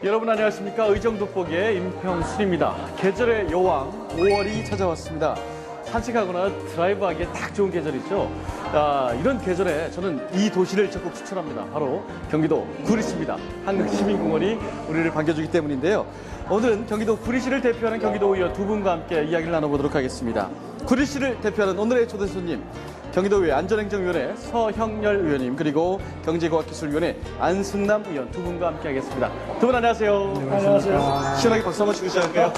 여러분 안녕하십니까? 의정돋보기의 임평순입니다. 계절의 여왕 5월이 찾아왔습니다. 산책하거나 드라이브하기에 딱 좋은 계절이죠. 이런 계절에 저는 이 도시를 적극 추천합니다. 바로 경기도 구리시입니다. 한국시민공원이 우리를 반겨주기 때문인데요. 오늘은 경기도 구리시를 대표하는 경기도 의원 두 분과 함께 이야기를 나눠보도록 하겠습니다. 구리시를 대표하는 오늘의 초대 손님, 경기도의회 안전행정위원회 서형렬 의원님, 그리고 경제과학기술위원회 안승남 의원 두 분과 함께 하겠습니다. 두 분 안녕하세요. 안녕하세요. 시원하게 박수 한번 치고 시작할까요?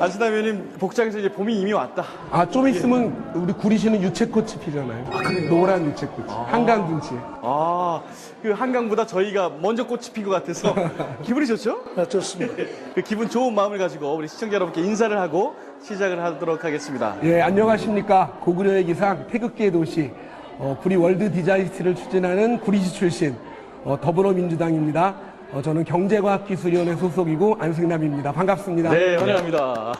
안승남 의원님, 복장에서 이제 봄이 이미 왔다. 좀 있으면 우리 구리시는 유채꽃이 피잖아요. 노란 유채꽃이. 한강 둔치에. 그 한강보다 저희가 먼저 꽃이 핀 것 같아서 기분이 좋죠? 네, 좋습니다. 그 기분 좋은 마음을 가지고 우리 시청자 여러분께 인사를 하고 시작을 하도록 하겠습니다. 예, 안녕하십니까. 고구려의 기상, 태극기의 도시, 구리 월드 디자이스트를 추진하는 구리시 출신, 더불어민주당입니다. 저는 경제과학기술위원회 소속이고 안승남입니다. 반갑습니다. 네, 환영합니다.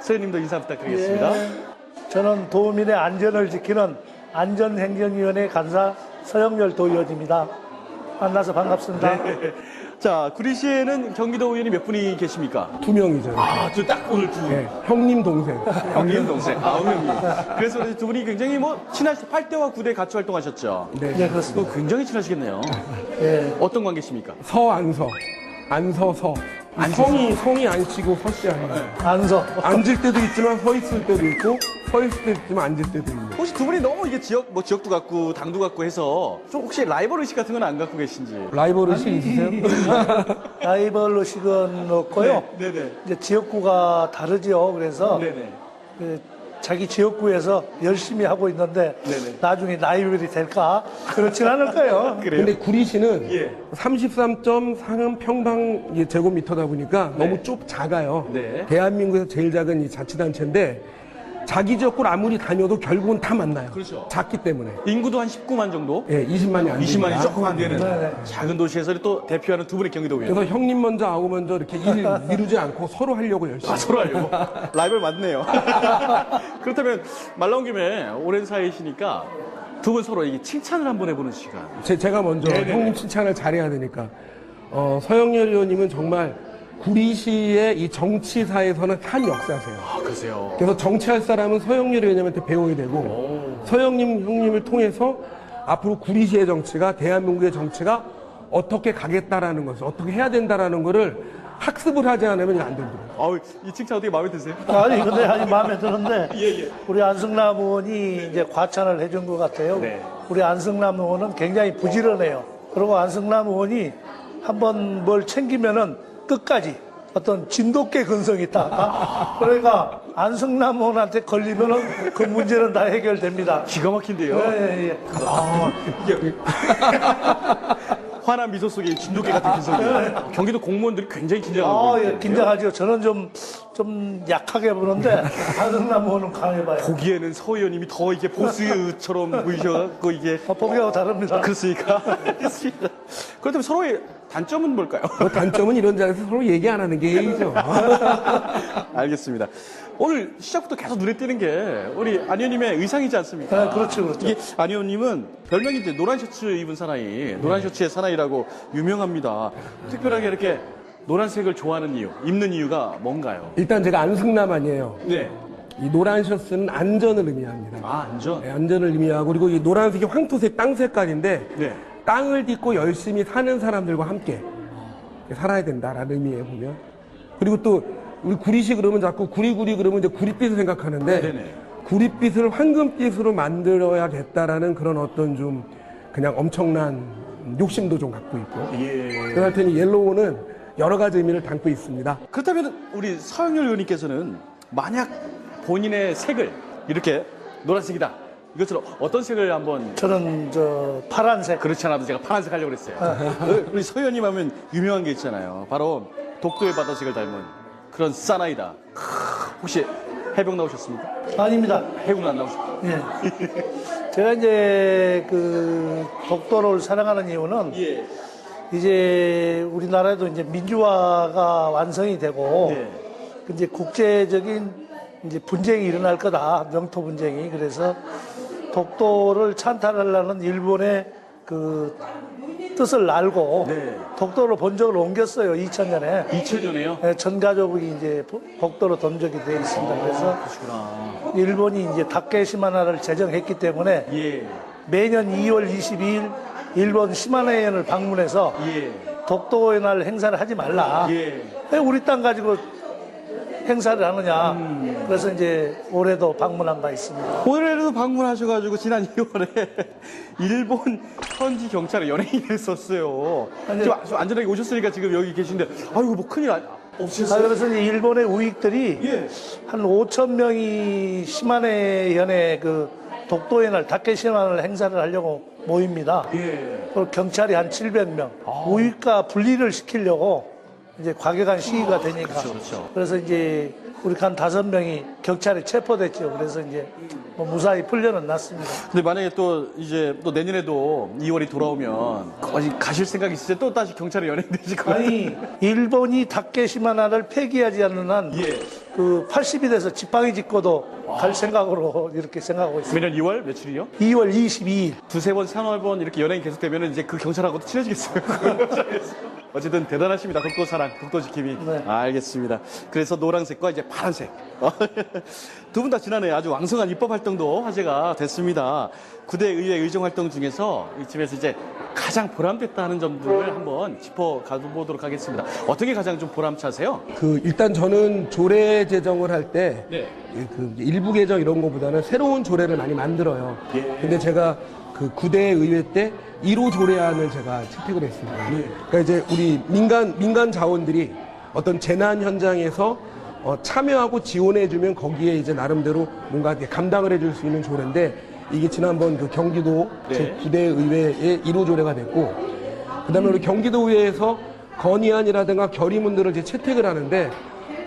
서현님도 인사 부탁드리겠습니다. 저는 도민의 안전을 지키는 안전행정위원회 간사 서영렬 도의원입니다. 만나서 반갑습니다. 네. 자, 구리시에는 경기도 의원이 몇 분이 계십니까? 2명이죠. 저 딱 오늘 두 분. 예, 형님, 동생. 형님, 동생. 형님. 그래서 두 분이 굉장히 친하시 8대와 9대 같이 활동하셨죠? 네. 네, 그렇습니다. 또 굉장히 친하시겠네요. 예. 어떤 관계십니까? 서안서. 안서서. 성이 안 쉬고 서씨 아니에요. 안서. 앉을 때도 있지만 서 있을 때도 있고, 서 있을 때도 있지만 앉을 때도 있는. 혹시 두 분이 너무 이게 지역도 갖고 당도 갖고 해서 좀 혹시 라이벌 의식 같은 건 안 갖고 계신지? 라이벌 의식 있으세요? 라이벌 의식은 없고요. 네네. 이제 지역구가 다르죠. 그래서 네네. 그 자기 지역구에서 열심히 하고 있는데 네네. 나중에 라이벌이 될까? 그렇진 않을 거예요. 그래요? 근데 구리시는 예. 33.3 평방 제곱미터다 보니까 너무 작아요. 네. 대한민국에서 제일 작은 이 자치단체인데 자기 지역구를 아무리 다녀도 결국은 다 만나요. 그렇죠. 작기 때문에. 인구도 한 19만 정도? 예, 20만이 안 20만이 됩니다. 조금 안 되는 네네. 작은 도시에서 또 대표하는 두 분의 경기도 의원. 그래서 형님 먼저 아우 먼저 이렇게 일 미루지 않고 서로 하려고 열심히. 서로 하려고. 라이벌 맞네요. 그렇다면 말 나온 김에 오랜 사이시니까 두 분 서로 이게 칭찬을 한번 해보는 시간. 제가 먼저 네네네. 형님 칭찬을 잘해야 되니까. 서영렬 의원님은 정말 구리시의 이 정치사에서는 한 역사세요. 그러세요. 그래서 정치할 사람은 서영렬 의원님한테 배워야 되고 형님을 통해서 앞으로 구리시의 정치가 대한민국의 정치가 어떻게 가겠다라는 것을 어떻게 해야 된다라는 것을 학습을 하지 않으면 안 됩니다. 이 칭찬 어떻게 마음에 드세요? 아니 마음에 드는데 예. 우리 안승남 의원이 이제 과찬을 해준 것 같아요. 네. 우리 안승남 의원은 굉장히 부지런해요. 그리고 안승남 의원이 한번 뭘 챙기면은 끝까지 어떤 진돗개 근성이 있다. 그러니까 안승남 의원한테 걸리면은 그 문제는 다 해결됩니다. 기가 막힌데요. 예. 이게 환한 미소 속에 진돗개 같은 기성이에요. 경기도 공무원들이 굉장히 긴장하고 예, 긴장하죠. 저는 좀 약하게 보는데 안승남 의원은 강해봐요. 보기에는 서 의원님이 더 이게 보스처럼 보이셔갖고 이게 보기하고 다릅니다. 그렇습니까? 알겠습니다. 그렇다면 서로의 단점은 뭘까요? 단점은 이런 자리에서 서로 얘기 안 하는 게 예의죠. 알겠습니다. 오늘 시작부터 계속 눈에 띄는 게 우리 안 의원님의 의상이지 않습니까? 네, 그렇죠. 이게 안 의원님은 별명이 이제 노란 셔츠 입은 사나이, 노란 셔츠의 사나이라고 유명합니다. 특별하게 이렇게 노란색을 좋아하는 이유, 입는 이유가 뭔가요? 일단 제가 안승남 아니에요. 네. 이 노란 셔츠는 안전을 의미합니다. 안전? 네, 안전을 의미하고 그리고 이 노란색이 황토색 땅 색깔인데 네. 땅을 딛고 열심히 사는 사람들과 함께 살아야 된다라는 의미에 보면 그리고 또 우리 구리시 그러면 자꾸 구리 그러면 이제 구릿빛을 생각하는데 네네. 구릿빛을 황금빛으로 만들어야겠다라는 그런 어떤 좀 그냥 엄청난 욕심도 좀 갖고 있고 예. 그럴 테니 옐로우는 여러 가지 의미를 담고 있습니다. 그렇다면 우리 서영렬 의원님께서는 만약 본인의 색을 이렇게 노란색이다. 이것처럼 어떤 색을 한번 저는 파란색. 그렇지 않아도 제가 파란색 하려고 그랬어요. 우리 서 의원님 하면 유명한 게 있잖아요. 바로 독도의 바다색을 닮은 그런 사나이다. 혹시 해병 나오셨습니까? 아닙니다. 해군 안 나오셨어요? 예. 제가 이제 그 독도를 사랑하는 이유는 예. 이제 우리나라에도 이제 민주화가 완성이 되고 네. 이제 국제적인 이제 분쟁이 일어날 거다. 영토 분쟁이. 그래서 독도를 찬탈하려는 일본의 그 뜻을 알고 네. 독도로 본적을 옮겼어요. 2000년에. 2000년에요? 전 가족이 이제 복도로 don적이 되어 있습니다. 그래서 그러시구나. 일본이 이제 다케시마나를 제정했기 때문에 예. 매년 2월 22일 일본 시마네현을 방문해서 예. 독도의 날 행사를 하지 말라. 예. 왜 우리 땅 가지고 행사를 하느냐. 그래서 이제 올해도 방문한 바 있습니다. 오늘에도 방문하셔가지고 지난 2월에 일본 현지 경찰에 연예인이 했었어요. 아니, 지금 아주 안전하게 오셨으니까 지금 여기 계신데, 아이고, 뭐 큰일 없으셨어요? 그래서 이제 일본의 우익들이 예. 한 5천 명이 시마네현에 그 독도의 날 다케시마나를 행사를 하려고 모입니다. 예. 그리고 경찰이 한 700명. 우익과 분리를 시키려고 이제 과격한 시위가 되니까. 그렇죠. 그래서 이제 우리 한 5명이 경찰에 체포됐죠. 그래서 이제 뭐 무사히 풀려는 났습니다. 근데 만약에 또 이제 또 내년에도 2월이 돌아오면 어디 가실 생각 있으세요? 또 다시 경찰에 연예인 되실 것 같아요? 아니, 일본이 다케시마나를 폐기하지 않는 한 예. 그 80이 돼서 지팡이 짚고도 갈 생각으로 이렇게 생각하고 있습니다. 매년 2월 며칠이요? 2월 22일. 두세 번, 서너 번 이렇게 연예인 계속되면 이제 그 경찰하고도 친해지겠어요. 어쨌든 대단하십니다. 독도 사랑, 독도 지킴이. 네. 알겠습니다. 그래서 노란색과 이제 파란색. 두 분 다 지난해 아주 왕성한 입법 활동도 화제가 됐습니다. 9대 의회 의정 활동 중에서 이쯤에서 이제 가장 보람됐다 하는 점들을 한번 짚어 가보도록 하겠습니다. 어떻게 가장 좀 보람차세요? 일단 저는 조례 제정을 할 때 네. 그 일부 개정 이런 거보다는 새로운 조례를 많이 만들어요. 예. 근데 제가 그 9대 의회 때 1호 조례안을 제가 채택을 했습니다. 그러니까 이제 우리 민간 자원들이 어떤 재난 현장에서 참여하고 지원해주면 거기에 이제 나름대로 뭔가 이렇게 감당을 해줄 수 있는 조례인데 이게 지난번 그 경기도 네. 제9대 의회의 1호 조례가 됐고 그다음에 우리 경기도 의회에서 건의안이라든가 결의문들을 이제 채택을 하는데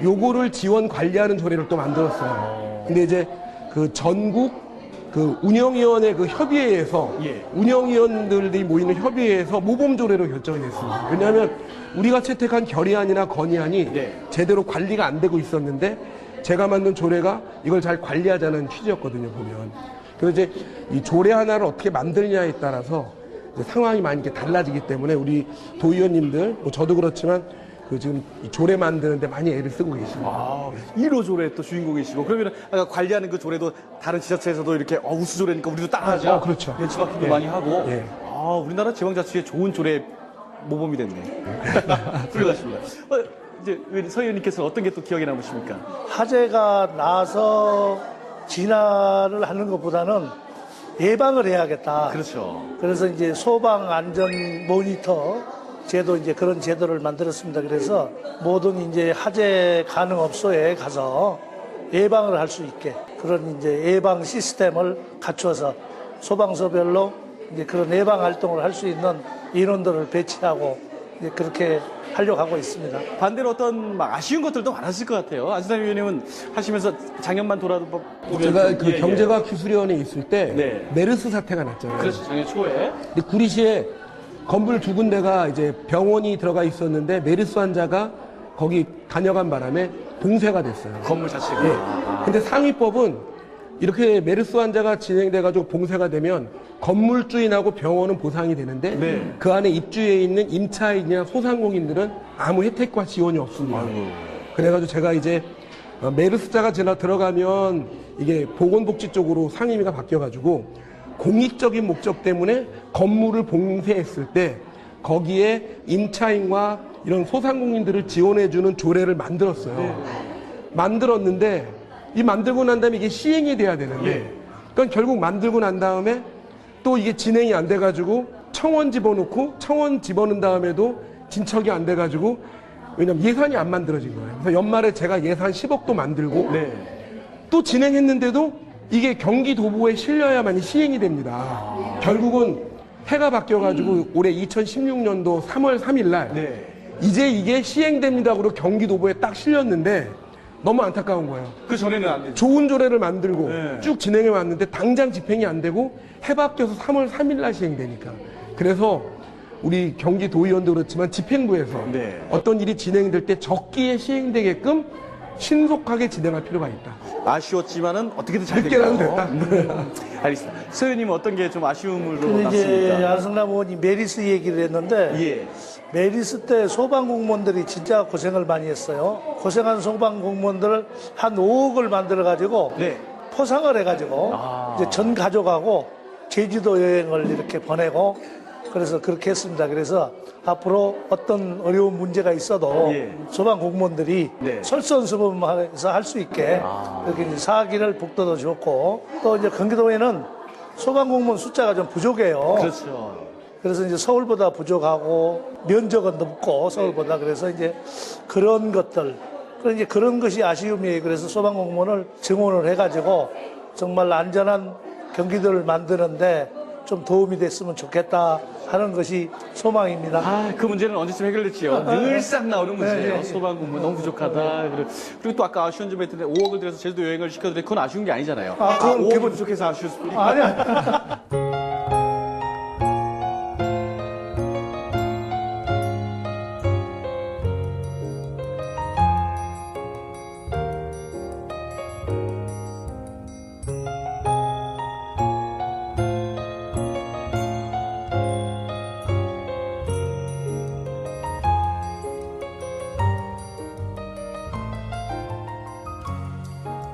요거를 지원 관리하는 조례를 또 만들었어요. 근데 이제 그 전국 그 운영위원회 그 협의회에서 예. 운영위원들이 모이는 협의회에서 모범 조례로 결정이 됐습니다. 왜냐하면 우리가 채택한 결의안이나 건의안이 네. 제대로 관리가 안 되고 있었는데 제가 만든 조례가 이걸 잘 관리하자는 취지였거든요, 보면. 그래서 이제 이 조례 하나를 어떻게 만드느냐에 따라서 이제 상황이 많이 이렇게 달라지기 때문에 우리 도의원님들, 뭐 저도 그렇지만 그 지금 이 조례 만드는데 많이 애를 쓰고 계십니다. 1호 조례 또 주인공이시고 그러면 아까 관리하는 그 조례도 다른 지자체에서도 이렇게 우수 조례니까 우리도 따라하자. 그렇죠. 벤치마킹도 예. 많이 하고. 예. 우리나라 지방자치의 좋은 조례 모범이 됐네. 훌륭하십니다. 이제 서 의원님께서 어떤 게 또 기억에 남으십니까? 화재가 나서 진화를 하는 것보다는 예방을 해야겠다. 그렇죠. 그래서 이제 소방 안전 모니터 제도 이제 그런 제도를 만들었습니다. 그래서 모든 이제 화재 가능 업소에 가서 예방을 할 수 있게 그런 이제 예방 시스템을 갖추어서 소방서별로 이제 그런 예방 활동을 할 수 있는 인원들을 배치하고 이제 그렇게 하려고 하고 있습니다. 반대로 어떤 막 아쉬운 것들도 많았을 것 같아요. 안진상 의원님은 하시면서 작년만 돌아도 제가 그 경제과학 기술위원회에 있을 때 네. 메르스 사태가 났잖아요. 그렇죠. 작년 초에. 근데 구리시에 건물 2군데가 이제 병원이 들어가 있었는데 메르스 환자가 거기 다녀간 바람에 봉쇄가 됐어요. 건물 자체가. 예. 근데 상위법은 이렇게 메르스 환자가 진행돼가지고 봉쇄가 되면 건물주인하고 병원은 보상이 되는데 네. 그 안에 입주해 있는 임차인이나 소상공인들은 아무 혜택과 지원이 없습니다. 그래가지고 제가 이제 메르스자가 들어가면 이게 보건복지 쪽으로 상임위가 바뀌어가지고 공익적인 목적 때문에 건물을 봉쇄했을 때 거기에 임차인과 이런 소상공인들을 지원해주는 조례를 만들었어요. 만들었는데 이 만들고 난 다음에 이게 시행이 돼야 되는데 그러니까 결국 만들고 난 다음에 또 이게 진행이 안 돼가지고 청원 집어넣고 청원 집어넣은 다음에도 진척이 안 돼가지고 왜냐면 예산이 안 만들어진 거예요. 그래서 연말에 제가 예산 10억도 만들고 네. 또 진행했는데도 이게 경기도부에 실려야만이 시행이 됩니다. 결국은 해가 바뀌어가지고 올해 2016년도 3월 3일 날 네. 이제 이게 시행됩니다. 그리고 경기도부에 딱 실렸는데 너무 안타까운 거예요. 그 전에는 안 되죠. 좋은 조례를 만들고 네. 쭉 진행해 왔는데 당장 집행이 안 되고 해 바뀌어서 3월 3일 날 시행되니까. 그래서 우리 경기도의원도 그렇지만 집행부에서 네. 어떤 일이 진행될 때 적기에 시행되게끔 신속하게 진행할 필요가 있다. 아쉬웠지만은 어떻게든 잘 늦게라도 되겠다. 됐다. 알겠습니다. 서현님 어떤 게 좀 아쉬움으로 근데 이제 남습니까? 안승남 의원이 메리스 얘기를 했는데 예. 메리스 때 소방공무원들이 진짜 고생을 많이 했어요. 고생한 소방공무원들을 한 5억을 만들어 가지고 네. 포상을 해가지고 이제 전 가족하고 제주도 여행을 이렇게 보내고 그래서 그렇게 했습니다. 그래서 앞으로 어떤 어려운 문제가 있어도 예. 소방공무원들이 네. 솔선수범해서 할 수 있게 이렇게 이제 사기를 북돋아 줬고 또 이제 경기도에는 소방공무원 숫자가 좀 부족해요. 그렇죠. 그래서 이제 서울보다 부족하고 면적은 높고 서울보다 그래서 이제 그런 것들 이제 그런 것이 아쉬움이에요. 그래서 소방공무원을 증원을 해가지고 정말 안전한 경기도를 만드는데 좀 도움이 됐으면 좋겠다 하는 것이 소망입니다. 아, 그 문제는 언제쯤 해결됐지요? 늘상 나오는 문제예요. 네. 소방공무원 너무 부족하다. 그리고 또 아까 아쉬운 점이 있던데 5억을 들여서 제주도 여행을 시켜드렸는데 그건 아쉬운 게 아니잖아요. 그건 5억이 기본- 부족해서 아쉬웠을 뿐이니까. 아니야.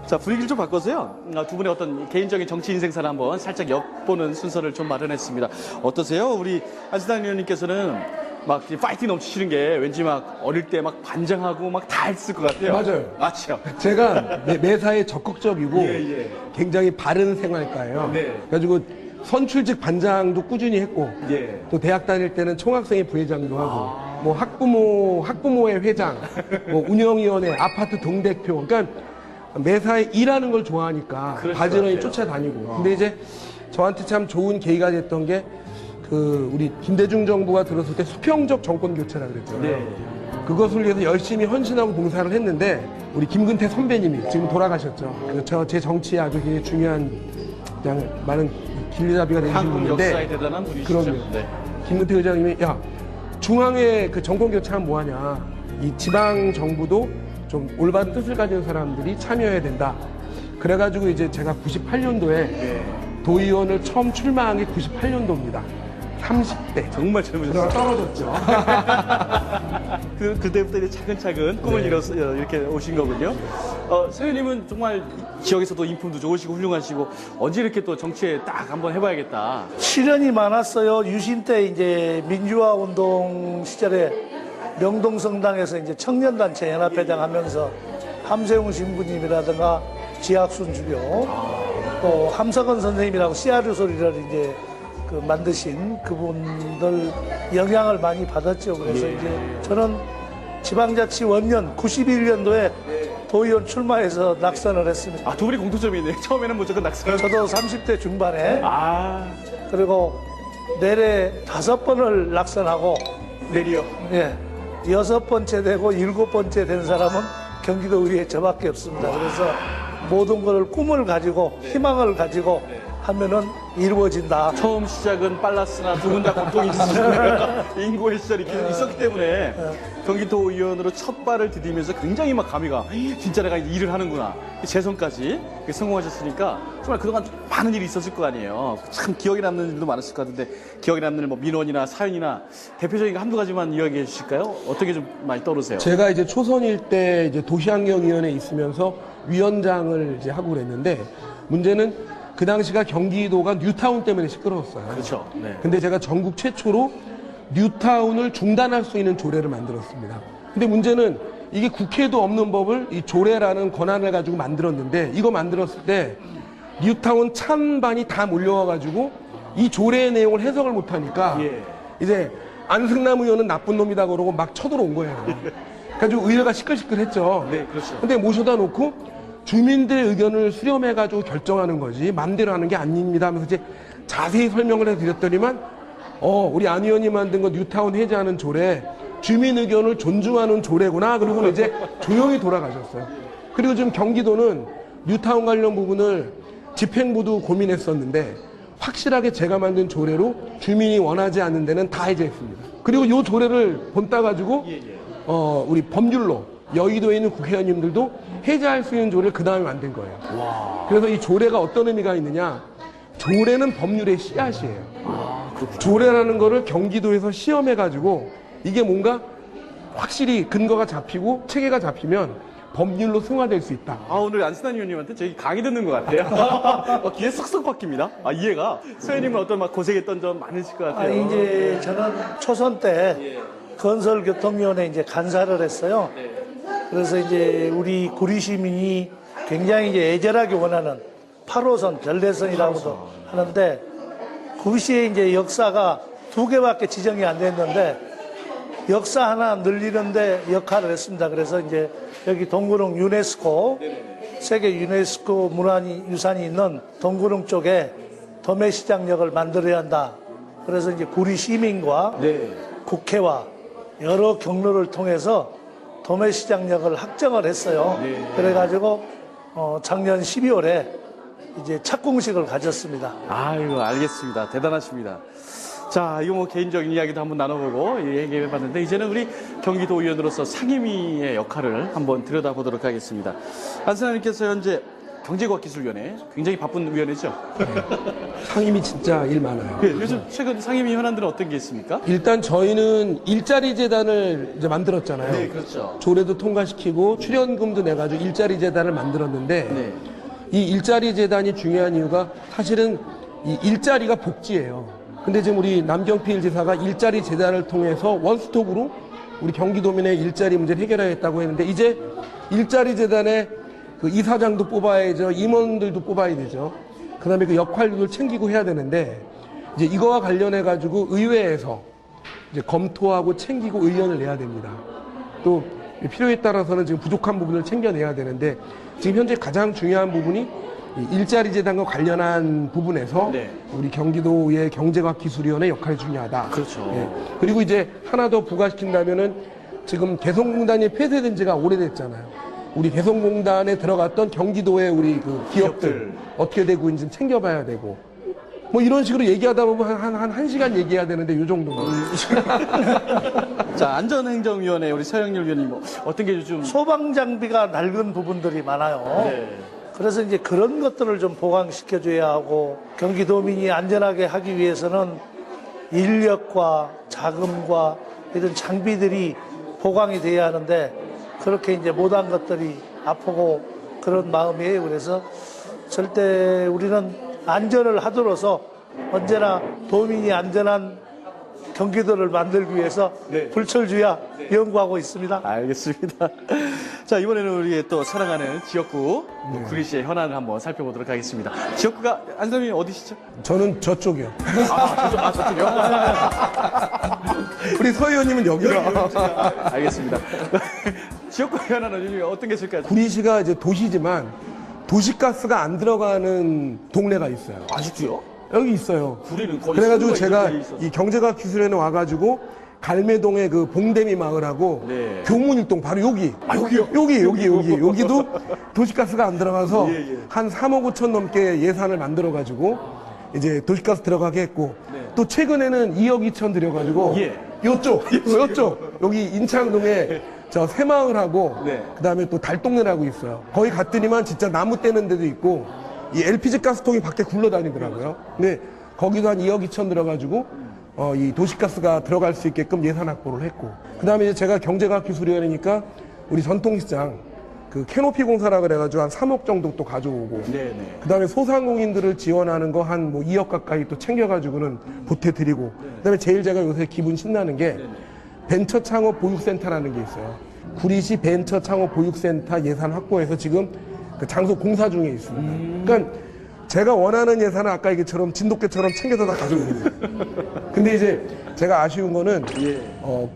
자, 분위기를 좀 바꿔서요. 두 분의 어떤 개인적인 정치 인생사를 한번 살짝 엿보는 순서를 좀 마련했습니다. 어떠세요? 우리 안승남 의원님께서는 막 파이팅 넘치시는 게 왠지 막 어릴 때 막 반장하고 막 다 했을 것 같아요. 맞아요. 맞죠? 제가 매사에 적극적이고 예. 굉장히 바른 생활가예요. 네. 그래가지고 선출직 반장도 꾸준히 했고 예. 또 대학 다닐 때는 총학생회 부회장도 하고 뭐 학부모회 회장, 뭐 운영위원회, 아파트 동대표. 그러니까 매사에 일하는 걸 좋아하니까 그럴 것 바지런히 같아요. 쫓아다니고. 근데 이제 저한테 참 좋은 계기가 됐던 게 그 우리 김대중 정부가 들었을 때 수평적 정권 교체라 그랬잖아요. 네. 그것을 위해서 열심히 헌신하고 봉사를 했는데 우리 김근태 선배님이 지금 돌아가셨죠. 제 정치에 아주 굉장히 중요한 그냥 많은 길잡이가 되신 한국 분인데 역사에 대단한 분이시죠. 그럼요. 네. 김근태 의장님이 야 중앙에 그 정권 교체하면 뭐하냐, 이 지방 정부도 좀 올바른 뜻을 가진 사람들이 참여해야 된다. 그래가지고 이제 제가 98년도에 도의원을 처음 출마한 게 98년도입니다. 30대. 정말 젊으셨어요. 떨어졌죠. 그때부터 이제 차근차근 꿈을 이뤄서 이렇게 오신 거군요. 서현님은 정말 지역에서도 인품도 좋으시고 훌륭하시고 언제 이렇게 또 정치에 딱 한번 해봐야겠다. 시련이 많았어요. 유신 때 이제 민주화 운동 시절에 명동성당에서 이제 청년단체 연합회장 하면서 함세웅 신부님이라든가 지학순 주교 또 함석원 선생님이라고 씨앗의 소리를 이제 그 만드신 그분들 영향을 많이 받았죠. 그래서 이제 저는 지방자치 원년 91년도에 도의원 출마해서 낙선을 했습니다. 두 분이 공통점이 있네요. 처음에는 무조건 낙선. 저도 30대 중반에 아, 그리고 내래 5번을 낙선하고 내리요. 예, 6번째 되고 7번째 된 사람은 경기도의회에 저밖에 없습니다. 그래서 모든 것을 꿈을 가지고 희망을 가지고 하면은 이루어진다. 처음 시작은 빨랐으나 두 분 다 고통이 있으시고요. 인고의 시절이 계속 있었기 때문에 경기도 의원으로 첫 발을 디디면서 굉장히 막 감회가 진짜 내가 일을 하는구나. 재선까지 성공하셨으니까 정말 그동안 많은 일이 있었을 거 아니에요. 참 기억에 남는 일도 많았을 것 같은데 기억에 남는 뭐 민원이나 사연이나 대표적인 거 한두 가지만 이야기해 주실까요? 어떻게 좀 많이 떠오르세요? 제가 이제 초선일 때 이제 도시환경위원회에 있으면서 위원장을 이제 하고 그랬는데 문제는 그 당시가 경기도가 뉴타운 때문에 시끄러웠어요. 그렇죠. 네. 근데 제가 전국 최초로 뉴타운을 중단할 수 있는 조례를 만들었습니다. 근데 문제는 이게 국회에도 없는 법을 이 조례라는 권한을 가지고 만들었는데 이거 만들었을 때 뉴타운 찬반이 다 몰려와가지고 이 조례의 내용을 해석을 못하니까 이제 안승남 의원은 나쁜 놈이다 그러고 막 쳐들어온 거예요. 그래가지고 의회가 시끌시끌했죠. 네, 그렇죠. 근데 모셔다 놓고 주민들의 의견을 수렴해가지고 결정하는 거지 맘대로 하는 게 아닙니다 하면서 이제 자세히 설명을 해드렸더니만 우리 안 의원이 만든 거 뉴타운 해제하는 조례 주민 의견을 존중하는 조례구나. 그리고 이제 조용히 돌아가셨어요. 그리고 지금 경기도는 뉴타운 관련 부분을 집행부도 고민했었는데 확실하게 제가 만든 조례로 주민이 원하지 않는 데는 다 해제했습니다. 그리고 이 조례를 본따 가지고 우리 법률로 여의도에 있는 국회의원님들도 해제할 수 있는 조례를 그 다음에 만든 거예요. 그래서 이 조례가 어떤 의미가 있느냐? 조례는 법률의 씨앗이에요. 조례라는 거를 경기도에서 시험해가지고 이게 뭔가 확실히 근거가 잡히고 체계가 잡히면 법률로 승화될 수 있다. 오늘 안순환 의원님한테 저희 강의 듣는 것 같아요. 귀에 쏙쏙 박힙니다. 이해가. 소연님은 어떤 막 고생했던 점 많으실 것 같아요. 이제 저는 초선 때 건설교통위원회 이제 간사를 했어요. 그래서 이제 우리 구리 시민이 굉장히 이제 애절하게 원하는 8호선 전래선이라고도 하는데 구리시의 이제 역사가 2개밖에 지정이 안 됐는데 역사 하나 늘리는데 역할을 했습니다. 그래서 이제 여기 동구릉 유네스코 세계 유네스코 문화유산이 있는 동구릉 쪽에 도매시장역을 만들어야 한다. 그래서 이제 구리 시민과 국회와 여러 경로를 통해서 도매시장역을 확정을 했어요. 그래가지고 작년 12월에 이제 착공식을 가졌습니다. 아이고, 알겠습니다. 대단하십니다. 자, 이거 뭐 개인적인 이야기도 한번 나눠보고 얘기해봤는데, 이제는 우리 경기도 의원으로서 상임위의 역할을 한번 들여다보도록 하겠습니다. 안순환님께서 현재 경제과학기술위원회 굉장히 바쁜 위원회죠? 상임위 진짜 일 많아요. 요즘 최근 상임위 현안들은 어떤 게 있습니까? 일단 저희는 일자리 재단을 이제 만들었잖아요. 네, 그렇죠. 조례도 통과시키고 출연금도 내가지고 일자리 재단을 만들었는데 네. 이 일자리 재단이 중요한 이유가 사실은 이 일자리가 복지예요. 근데 지금 우리 남경필 지사가 일자리 재단을 통해서 원스톱으로 우리 경기도민의 일자리 문제를 해결하겠다고 했는데 이제 일자리 재단에 그 이사장도 뽑아야죠. 임원들도 뽑아야 되죠. 그 다음에 그 역할들을 챙기고 해야 되는데 이제 이거와 관련해 가지고 의회에서 이제 검토하고 챙기고 의견을 내야 됩니다. 또 필요에 따라서는 지금 부족한 부분을 챙겨내야 되는데 지금 현재 가장 중요한 부분이 이 일자리 재단과 관련한 부분에서 우리 경기도의 경제과학기술위원회 역할이 중요하다. 그렇죠. 그리고 이제 하나 더 부과시킨다면은 지금 개성공단이 폐쇄된 지가 오래됐잖아요. 우리 개성공단에 들어갔던 경기도의 우리 그 기업들 어떻게 되고 있는지 좀 챙겨봐야 되고 뭐 이런 식으로 얘기하다 보면 한 시간 얘기해야 되는데 요 정도만. 자, 안전행정위원회 우리 서영률 위원님 어떤 게 요즘 소방장비가 낡은 부분들이 많아요. 그래서 이제 그런 것들을 좀 보강시켜줘야 하고 경기도민이 안전하게 하기 위해서는 인력과 자금과 이런 장비들이 보강이 돼야 하는데 그렇게 이제 못한 것들이 아프고 그런 마음이에요. 그래서 절대 우리는 안전을 하도록서 언제나 도민이 안전한 경기도를 만들기 위해서 불철주야 연구하고 있습니다. 알겠습니다. 자, 이번에는 우리 또 사랑하는 지역구 구리시의 현안을 한번 살펴보도록 하겠습니다. 지역구가 안선생님 어디시죠? 저는 저쪽이요. 저쪽이요? 우리 서 의원님은 여기로. 알겠습니다. 지역구 현안은 요즘 어떤 게 있을까요? 구리시가 이제 도시지만 도시가스가 안 들어가는 동네가 있어요. 아직도요? 여기 있어요. 구리는 거의 그래가지고 수도가 제가 이렇게 돼 있어서. 이 경제과학기술원에 와가지고 갈매동의 그 봉대미 마을하고 교문일동 바로 여기. 여기도 도시가스가 안 들어가서 한 3억 5천 넘게 예산을 만들어가지고 이제 도시가스 들어가게 했고 또 최근에는 2억 2천 들여가지고 요쪽 여기 인창동에 저 새마을하고 그다음에 또 달동네라고 있어요. 거기 갔더니만 진짜 나무 떼는 데도 있고 이 LPG 가스통이 밖에 굴러다니더라고요. 근데 거기도 한 2억 2천 들어가지고 이 도시가스가 들어갈 수 있게끔 예산 확보를 했고 그다음에 이제 제가 경제과학기술위원회니까 우리 전통시장 그 캐노피 공사라 그래가지고 한 3억 정도 또 가져오고 그다음에 소상공인들을 지원하는 거 한 뭐 2억 가까이 또 챙겨가지고는 보태드리고 그다음에 제일 제가 요새 기분 신나는 게 벤처 창업 보육센터라는 게 있어요. 구리시 벤처 창업 보육센터 예산 확보해서 지금 그 장소 공사 중에 있습니다. 그러니까 제가 원하는 예산은 아까 얘기처럼 진돗개처럼 챙겨서 다 가져오는 거예요. 근데 이제 제가 아쉬운 거는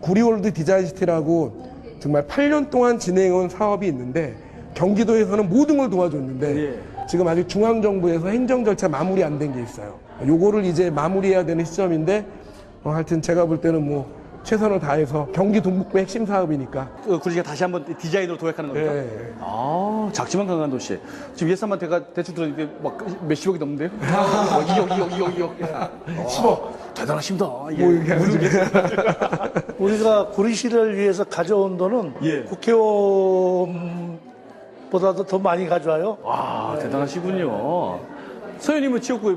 구리월드 디자인시티라고 정말 8년 동안 진행해온 사업이 있는데 경기도에서는 모든 걸 도와줬는데 지금 아직 중앙정부에서 행정 절차 마무리 안 된 게 있어요. 요거를 이제 마무리해야 되는 시점인데 하여튼 제가 볼 때는 뭐 최선을 다해서 경기 동북부 핵심 사업이니까. 구리시가 다시 한번 디자인으로 도약하는 겁니까? 아, 작지만 강한 도시. 지금 예산만 대충 들었는데 막 몇십억이 넘는데요? 2억. 10억. 대단하십니다. 예. 뭐 이렇게 하죠. 우리가 구리시를 위해서 가져온 돈은 예. 국회의원보다도 더 많이 가져와요. 와, 대단하시군요. 서현님은 지역구에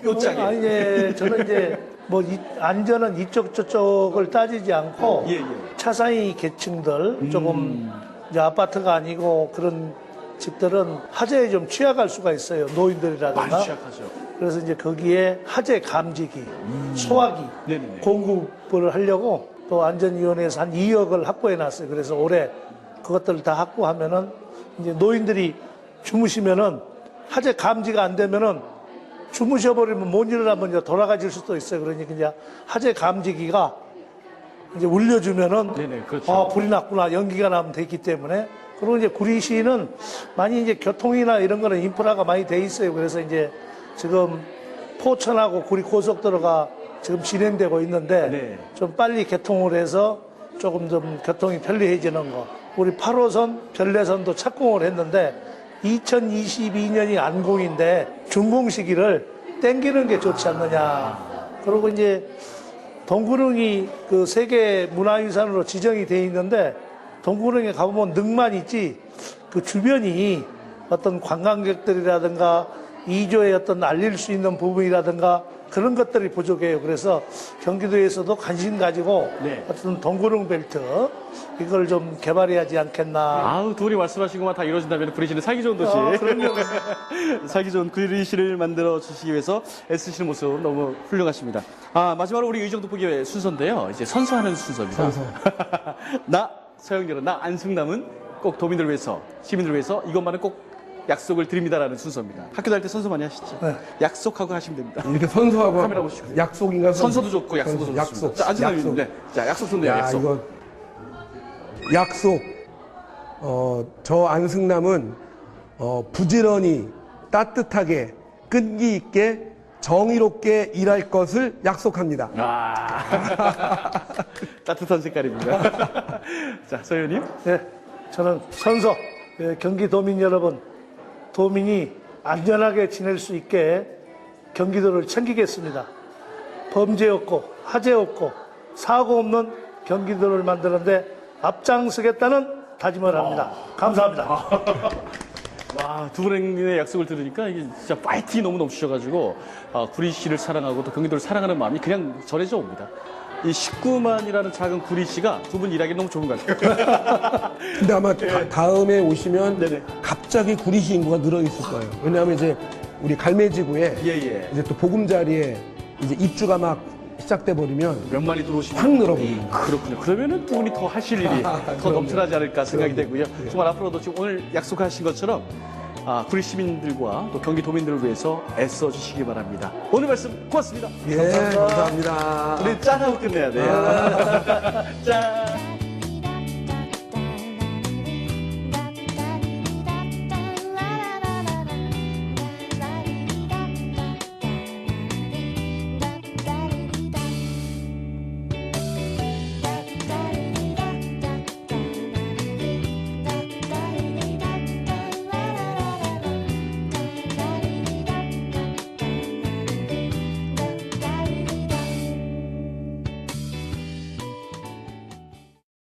요 짝에. 아니, 예, 저는 이제 뭐 안전은 이쪽 저쪽을 따지지 않고 예, 예. 차상위 계층들 조금 이제 아파트가 아니고 그런 집들은 화재에 좀 취약할 수가 있어요. 노인들이라든가. 많이 취약하죠. 그래서 이제 거기에 화재 감지기, 소화기 네네네. 공급을 하려고 또 안전위원회에서 한 2억을 확보해 놨어요. 그래서 올해 그것들을 다 확보하면은 이제 노인들이 주무시면은 화재 감지가 안 되면은 주무셔버리면 못 일어나면 이제 돌아가실 수도 있어요. 그러니까 이제 화재 감지기가 이제 울려주면은 네네, 그렇죠. 아, 불이 났구나. 연기가 나면 됐기 때문에. 그리고 이제 구리시는 많이 이제 교통이나 이런 거는 인프라가 많이 돼 있어요. 그래서 이제 지금 포천하고 구리 고속도로가 지금 진행되고 있는데 네. 좀 빨리 개통을 해서 조금 좀 교통이 편리해지는 거. 우리 8호선 별내선도 착공을 했는데 2022년이 안공인데 준공 시기를 땡기는 게 좋지 않느냐. 그리고 이제 동구릉이 그 세계 문화유산으로 지정이 돼 있는데 동구릉에 가보면 릉만 있지 그 주변이 어떤 관광객들이라든가 이조의 어떤 알릴 수 있는 부분이라든가 그런 것들이 부족해요. 그래서 경기도에서도 관심 가지고 네. 어떤 동구릉 벨트 이걸 좀 개발해야지 않겠나. 아우, 두 분이 말씀하신 것만 다 이루어진다면 구리시는 살기 좋은 도시. 그럼요. 살기 좋은 구리시를 만들어 주시기 위해서 애쓰시는 모습 너무 훌륭하십니다. 아, 마지막으로 우리 의정도포기의 순서인데요. 이제 선서하는 순서입니다. 나 서영렬은, 나 안승남은 꼭 도민들을 위해서, 시민들을 위해서 이것만은 꼭 약속을 드립니다라는 순서입니다. 학교 다닐 때 선서 많이 하시죠? 네. 약속하고 하시면 됩니다. 이렇게 선서하고 카메라 보시고. 약속인가? 선서도 좋고 약속도 좋습니다. 약속. 자, 안승남님. 약속. 네. 자, 약속 좋네요. 야, 약속. 이거 약속. 저 안승남은 부지런히 따뜻하게 끈기 있게 정의롭게 일할 것을 약속합니다. 아, 따뜻한 색깔입니다. 자, 서현님. 네, 저는 선서 경기도민 여러분, 도민이 안전하게 지낼 수 있게 경기도를 챙기겠습니다. 범죄 없고 화재 없고 사고 없는 경기도를 만드는데 앞장서겠다는 다짐을 합니다. 감사합니다. 와, 두 분의 약속을 들으니까 이게 진짜 파이팅이 너무 넘치셔가지고 구리시를 사랑하고 또 경기도를 사랑하는 마음이 그냥 전해져 옵니다. 이 19만이라는 작은 구리시가 두 분 일하기 너무 좋은 것 같아요. 근데 아마 다음에 오시면 네네. 갑자기 구리시 인구가 늘어 있을 거예요. 왜냐하면 이제 우리 갈매지구에 예. 이제 또 보금자리에 이제 입주가 막 시작돼 버리면 몇만이 들어오시면 확 늘어버립니다. 그렇군요. 그러면은 두 분이 더 하실 일이 더 넘쳐나지 않을까 생각이 되고요. 정말 앞으로도 지금 오늘 약속하신 것처럼 구리 시민들과 또 경기도민들을 위해서 애써 주시기 바랍니다. 오늘 말씀 고맙습니다. 예, 감사합니다. 우리 짠하고 끝내야 돼요. 짠.